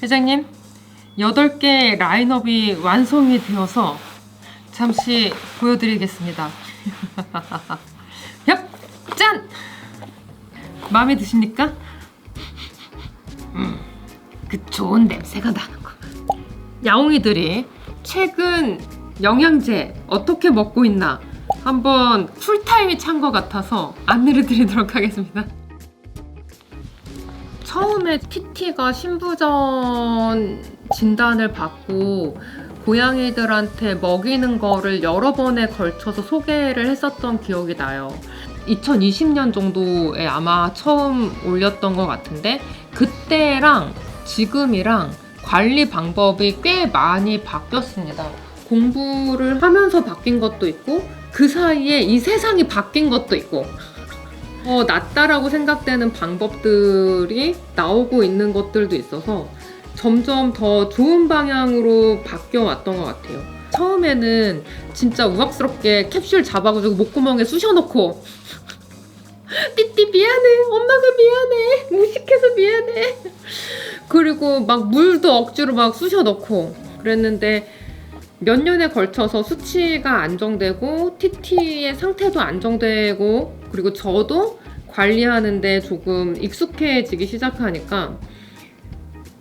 회장님, 8개 라인업이 완성이 되어서 잠시 보여드리겠습니다. 야, 짠! 마음에 드십니까? 그 좋은 냄새가 나는 거. 야옹이들이 최근 영양제 어떻게 먹고 있나 한번 쿨타임이 찬 것 같아서 안내를 드리도록 하겠습니다. 처음에 TT가 신부전 진단을 받고 고양이들한테 먹이는 거를 여러 번에 걸쳐서 소개를 했었던 기억이 나요. 2020년 정도에 아마 처음 올렸던 것 같은데, 그때랑 지금이랑 관리 방법이 꽤 많이 바뀌었습니다. 공부를 하면서 바뀐 것도 있고, 그 사이에 이 세상이 바뀐 것도 있고, 낫다라고 생각되는 방법들이 나오고 있는 것들도 있어서 점점 더 좋은 방향으로 바뀌어 왔던 것 같아요. 처음에는 진짜 우악스럽게 캡슐 잡아가지고 목구멍에 쑤셔넣고 띠띠 미안해, 엄마가 미안해, 무식해서 미안해, 그리고 막 물도 억지로 막 쑤셔넣고 그랬는데, 몇 년에 걸쳐서 수치가 안정되고 TT의 상태도 안정되고, 그리고 저도 관리하는데 조금 익숙해지기 시작하니까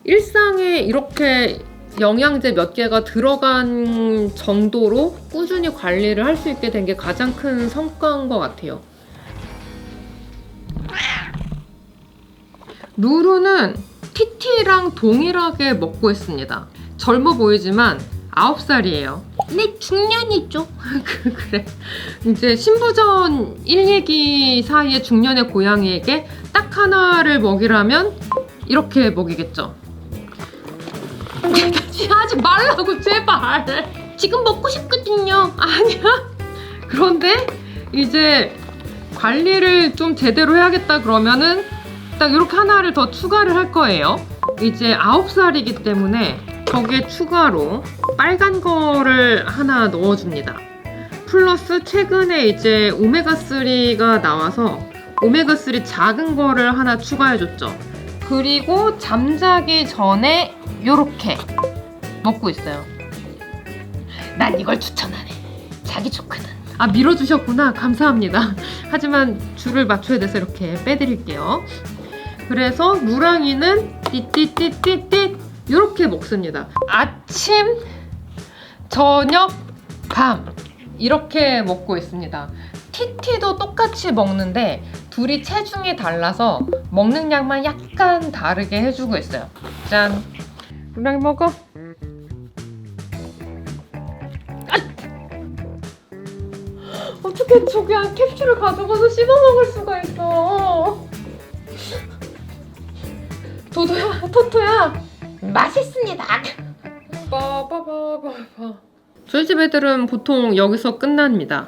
일상에 이렇게 영양제 몇 개가 들어간 정도로 꾸준히 관리를 할 수 있게 된 게 가장 큰 성과인 것 같아요. 루루는 TT랑 동일하게 먹고 있습니다. 젊어 보이지만 9살이에요. 네, 중년이죠. 그래. 이제 신부전 1, 2기 사이에 중년의 고양이에게 딱 하나를 먹이라면 이렇게 먹이겠죠. 하지 말라고, 제발. 지금 먹고 싶거든요. 아니야. 그런데 이제 관리를 좀 제대로 해야겠다 그러면은 딱 이렇게 하나를 더 추가를 할 거예요. 이제 9살이기 때문에 거기에 추가로 빨간 거를 하나 넣어줍니다. 플러스 최근에 이제 오메가3가 나와서 오메가3 작은 거를 하나 추가해줬죠. 그리고 잠자기 전에 요렇게 먹고 있어요. 난 이걸 추천하네. 자기 좋거든. 아, 밀어주셨구나. 감사합니다. 하지만 줄을 맞춰야 돼서 이렇게 빼드릴게요. 그래서 무랑이는 띠띠띠띠띠 이렇게 먹습니다. 아침, 저녁, 밤 이렇게 먹고 있습니다. TT도 똑같이 먹는데 둘이 체중이 달라서 먹는 양만 약간 다르게 해주고 있어요. 짠! 무랑이 먹어. 어떻게 저기 캡슐을 가져가서 씹어 먹을 수가 있어. 도도야, 토토야, 맛있습니다. 빠바바바바. 저희 집 애들은 보통 여기서 끝납니다.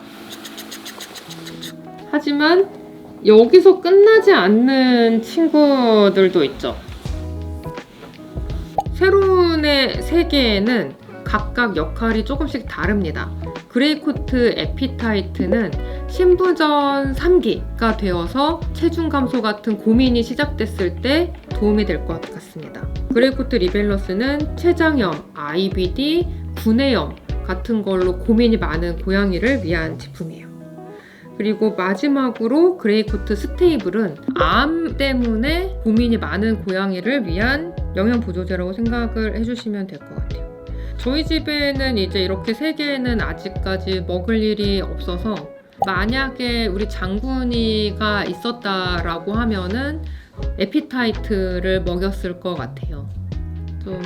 하지만 여기서 끝나지 않는 친구들도 있죠. 세론의 세계에는 각각 역할이 조금씩 다릅니다. 그레이코트 에피타이트는 신부전 3기가 되어서 체중 감소 같은 고민이 시작됐을 때 도움이 될 것 같습니다. 그레이코트 리벨러스는 췌장염, IBD, 구내염 같은 걸로 고민이 많은 고양이를 위한 제품이에요. 그리고 마지막으로 그레이코트 스테이블은 암 때문에 고민이 많은 고양이를 위한 영양보조제라고 생각을 해주시면 될 것 같아요. 저희 집에는 이제 이렇게 3개는 아직까지 먹을 일이 없어서, 만약에 우리 장군이가 있었다라고 하면은 에피타이트를 먹였을 것 같아요. 좀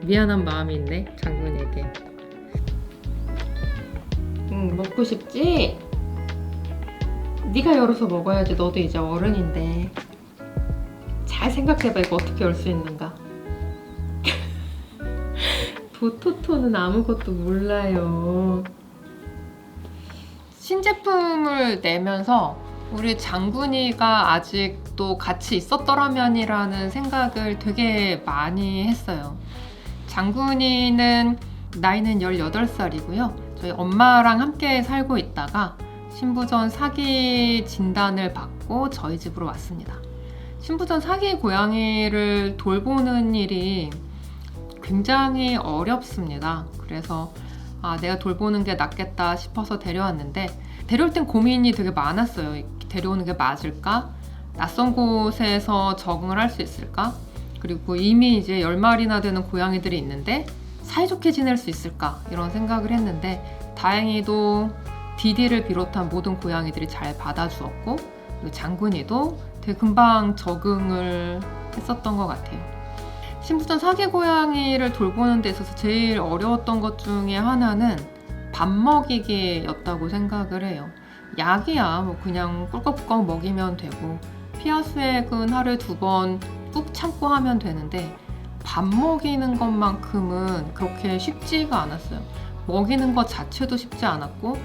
미안한 마음이 있네, 장군이에게. 먹고 싶지? 네가 열어서 먹어야지. 너도 이제 어른인데. 잘 생각해봐. 이거 어떻게 열 수 있는가? 도토토는 아무것도 몰라요. 신제품을 내면서 우리 장군이가 아직도 같이 있었더라면이라는 생각을 되게 많이 했어요. 장군이는 나이는 18살이고요. 저희 엄마랑 함께 살고 있다가 신부전 4기 진단을 받고 저희 집으로 왔습니다. 신부전 사기 고양이를 돌보는 일이 굉장히 어렵습니다. 그래서 내가 돌보는 게 낫겠다 싶어서 데려왔는데, 데려올 땐 고민이 되게 많았어요. 데려오는 게 맞을까? 낯선 곳에서 적응을 할 수 있을까? 그리고 이미 이제 10마리나 되는 고양이들이 있는데 사이좋게 지낼 수 있을까? 이런 생각을 했는데, 다행히도 디디를 비롯한 모든 고양이들이 잘 받아주었고, 그리고 장군이도 되게 금방 적응을 했었던 것 같아요. 신부전 사기 고양이를 돌보는 데 있어서 제일 어려웠던 것 중에 하나는 밥 먹이기였다고 생각을 해요. 약이야 뭐 그냥 꿀꺽꿀꺽 먹이면 되고, 피하 수액은 하루에 2번 꾹 참고 하면 되는데, 밥 먹이는 것만큼은 그렇게 쉽지가 않았어요. 먹이는 것 자체도 쉽지 않았고,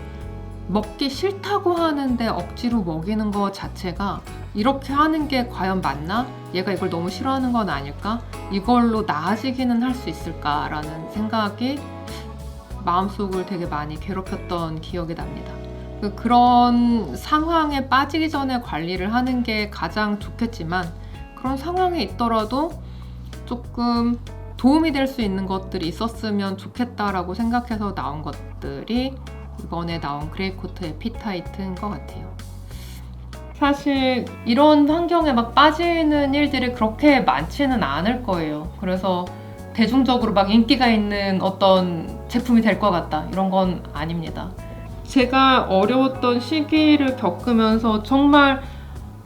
먹기 싫다고 하는데 억지로 먹이는 것 자체가 이렇게 하는 게 과연 맞나? 얘가 이걸 너무 싫어하는 건 아닐까? 이걸로 나아지기는 할 수 있을까라는 생각이 마음속을 되게 많이 괴롭혔던 기억이 납니다. 그런 상황에 빠지기 전에 관리를 하는 게 가장 좋겠지만, 그런 상황에 있더라도 조금 도움이 될 수 있는 것들이 있었으면 좋겠다라고 생각해서 나온 것들이 이번에 나온 그레이코트의 피타이트인 것 같아요. 사실 이런 환경에 막 빠지는 일들이 그렇게 많지는 않을 거예요. 그래서 대중적으로 막 인기가 있는 어떤 제품이 될 것 같다, 이런 건 아닙니다. 제가 어려웠던 시기를 겪으면서 정말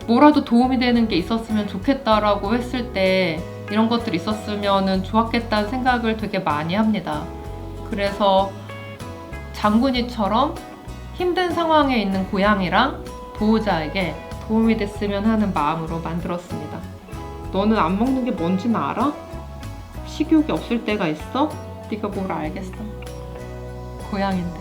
뭐라도 도움이 되는 게 있었으면 좋겠다라고 했을 때 이런 것들이 있었으면 좋았겠다는 생각을 되게 많이 합니다. 그래서 장군이처럼 힘든 상황에 있는 고양이랑 보호자에게 도움이 됐으면 하는 마음으로 만들었습니다. 너는 안 먹는 게 뭔지는 알아? 식욕이 없을 때가 있어? 네가 뭘 알겠어? 고양인데.